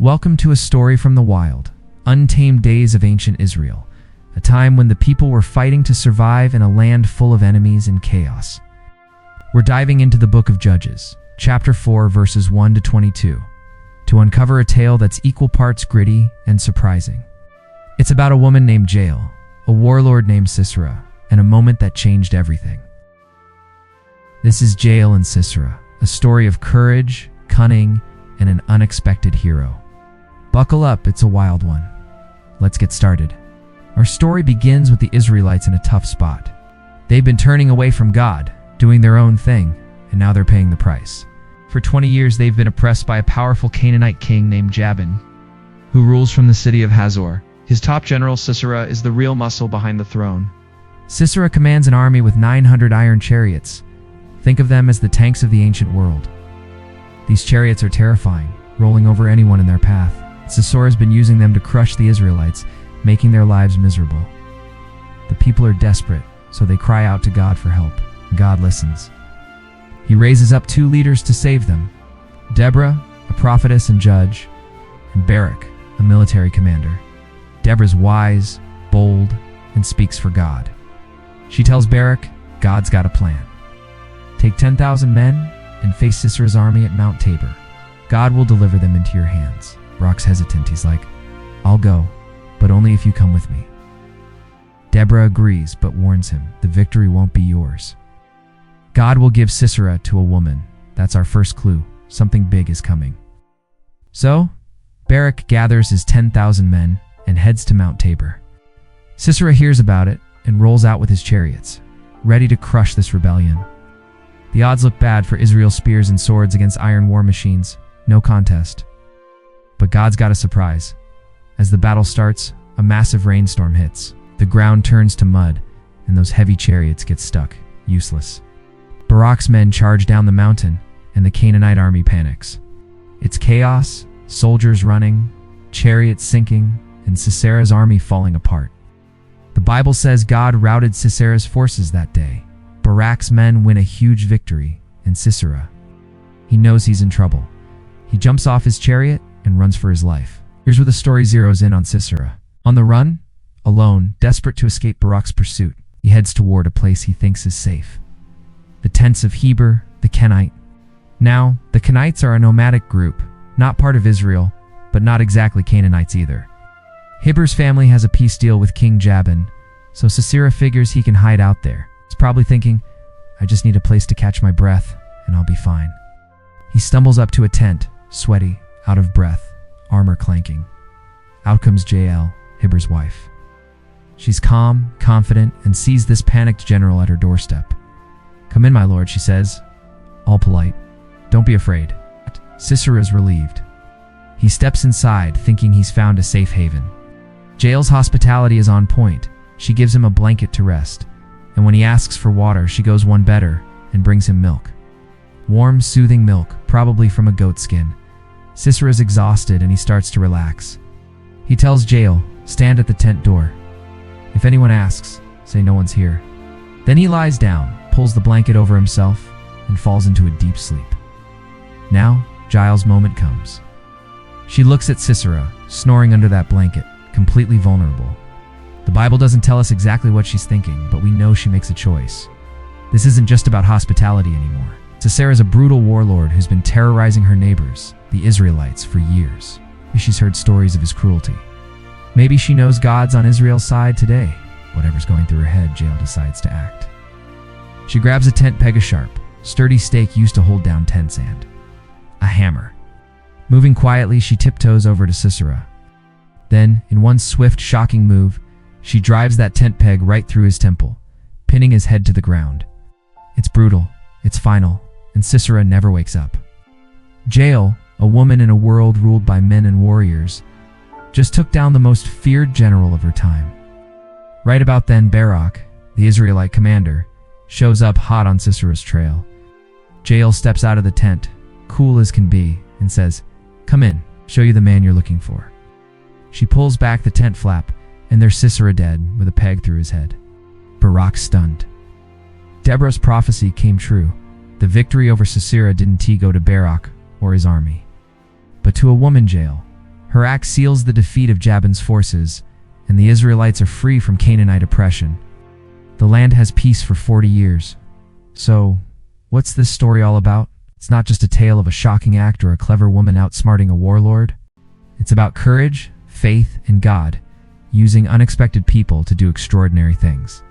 Welcome to a story from the wild, untamed days of ancient Israel, a time when the people were fighting to survive in a land full of enemies and chaos. We're diving into the book of Judges, chapter 4, verses 1 to 22, to uncover a tale that's equal parts gritty and surprising. It's about a woman named Jael, a warlord named Sisera, and a moment that changed everything. This is Jael and Sisera, a story of courage, cunning, and an unexpected hero. Buckle up, it's a wild one. Let's get started. Our story begins with the Israelites in a tough spot. They've been turning away from God, doing their own thing, and now they're paying the price. For 20 years, they've been oppressed by a powerful Canaanite king named Jabin, who rules from the city of Hazor. His top general, Sisera, is the real muscle behind the throne. Sisera commands an army with 900 iron chariots. Think of them as the tanks of the ancient world. These chariots are terrifying, rolling over anyone in their path. Sisera has been using them to crush the Israelites, making their lives miserable. The people are desperate, so they cry out to God for help. God listens. He raises up 2 leaders to save them: Deborah, a prophetess and judge, and Barak, a military commander. Deborah's wise, bold, and speaks for God. She tells Barak, God's got a plan. Take 10,000 men and face Sisera's army at Mount Tabor. God will deliver them into your hands. Barak's hesitant. He's like, I'll go, but only if you come with me. Deborah agrees, but warns him, the victory won't be yours. God will give Sisera to a woman. That's our first clue. Something big is coming. So, Barak gathers his 10,000 men and heads to Mount Tabor. Sisera hears about it and rolls out with his chariots, ready to crush this rebellion. The odds look bad for Israel's spears and swords against iron war machines. No contest. But God's got a surprise. As the battle starts, a massive rainstorm hits. The ground turns to mud, and those heavy chariots get stuck, useless. Barak's men charge down the mountain, and the Canaanite army panics. It's chaos, soldiers running, chariots sinking, and Sisera's army falling apart. The Bible says God routed Sisera's forces that day. Barak's men win a huge victory, and Sisera, he knows he's in trouble. He jumps off his chariot and runs for his life. Here's where the story zeroes in on Sisera. On the run, alone, desperate to escape Barak's pursuit, he heads toward a place he thinks is safe. The tents of Heber, the Kenite. Now, the Kenites are a nomadic group, not part of Israel, but not exactly Canaanites either. Heber's family has a peace deal with King Jabin, so Sisera figures he can hide out there. He's probably thinking, I just need a place to catch my breath, and I'll be fine. He stumbles up to a tent, sweaty, out of breath, armor clanking. Out comes Jael, Heber's wife. She's calm, confident, and sees this panicked general at her doorstep. Come in, my lord, she says, all polite. Don't be afraid. Sisera's relieved. He steps inside, thinking he's found a safe haven. Jael's hospitality is on point. She gives him a blanket to rest, and when he asks for water, she goes one better and brings him milk. Warm, soothing milk, probably from a goat skin. Sisera's exhausted and he starts to relax. He tells Jael, stand at the tent door. If anyone asks, say no one's here. Then he lies down, pulls the blanket over himself, and falls into a deep sleep. Now, Jael's moment comes. She looks at Sisera, snoring under that blanket, completely vulnerable. The Bible doesn't tell us exactly what she's thinking, but we know she makes a choice. This isn't just about hospitality anymore. Sisera's a brutal warlord who's been terrorizing her neighbors, the Israelites, for years. She's heard stories of his cruelty. Maybe she knows God's on Israel's side today. Whatever's going through her head, Jael decides to act. She grabs a tent peg, a sharp, sturdy stake used to hold down tent sand. A hammer. Moving quietly, she tiptoes over to Sisera. Then, in one swift, shocking move, she drives that tent peg right through his temple, pinning his head to the ground. It's brutal, it's final, and Sisera never wakes up. Jael, a woman in a world ruled by men and warriors, just took down the most feared general of her time. Right about then, Barak, the Israelite commander, shows up hot on Sisera's trail. Jael steps out of the tent, cool as can be, and says, come in, show you the man you're looking for. She pulls back the tent flap, and there's Sisera dead with a peg through his head. Barak stunned. Deborah's prophecy came true. The victory over Sisera didn't go to Barak or his army, but to a woman, Jael, Her act seals the defeat of Jabin's forces, and the Israelites are free from Canaanite oppression. The land has peace for 40 years. So, what's this story all about? It's not just a tale of a shocking act or a clever woman outsmarting a warlord. It's about courage, faith, and God, using unexpected people to do extraordinary things.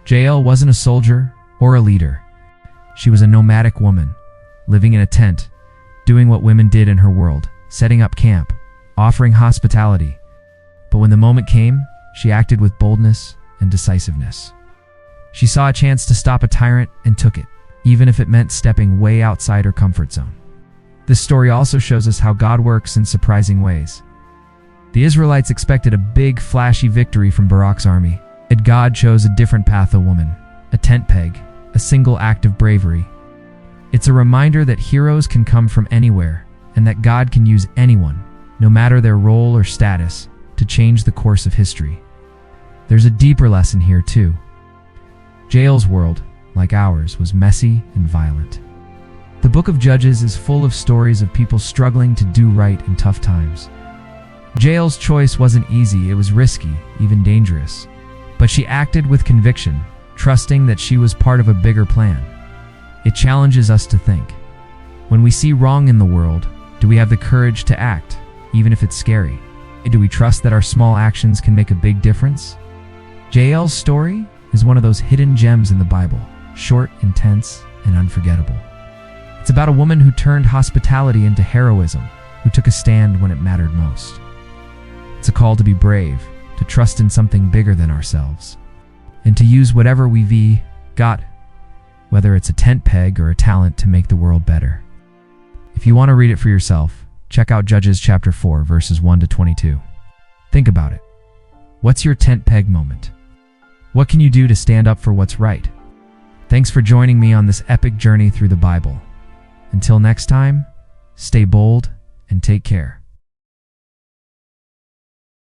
Jael wasn't a soldier or a leader. She was a nomadic woman, living in a tent, doing what women did in her world, setting up camp, offering hospitality. But when the moment came, she acted with boldness and decisiveness. She saw a chance to stop a tyrant and took it, even if it meant stepping way outside her comfort zone. This story also shows us how God works in surprising ways. The Israelites expected a big, flashy victory from Barak's army, yet God chose a different path: a woman, a tent peg, a single act of bravery. It's a reminder that heroes can come from anywhere, and that God can use anyone, no matter their role or status, to change the course of history. There's a deeper lesson here too. Jael's world, like ours, was messy and violent. The book of Judges is full of stories of people struggling to do right in tough times. Jael's choice wasn't easy, it was risky, even dangerous. But she acted with conviction, trusting that she was part of a bigger plan. It challenges us to think. When we see wrong in the world, do we have the courage to act, even if it's scary? Do we trust that our small actions can make a big difference? Jael's story is one of those hidden gems in the Bible, short, intense, and unforgettable. It's about a woman who turned hospitality into heroism, who took a stand when it mattered most. It's a call to be brave, to trust in something bigger than ourselves, and to use whatever we've got, whether it's a tent peg or a talent, to make the world better. If you want to read it for yourself, check out Judges chapter 4, verses 1 to 22. Think about it. What's your tent peg moment? What can you do to stand up for what's right? Thanks for joining me on this epic journey through the Bible. Until next time, stay bold and take care.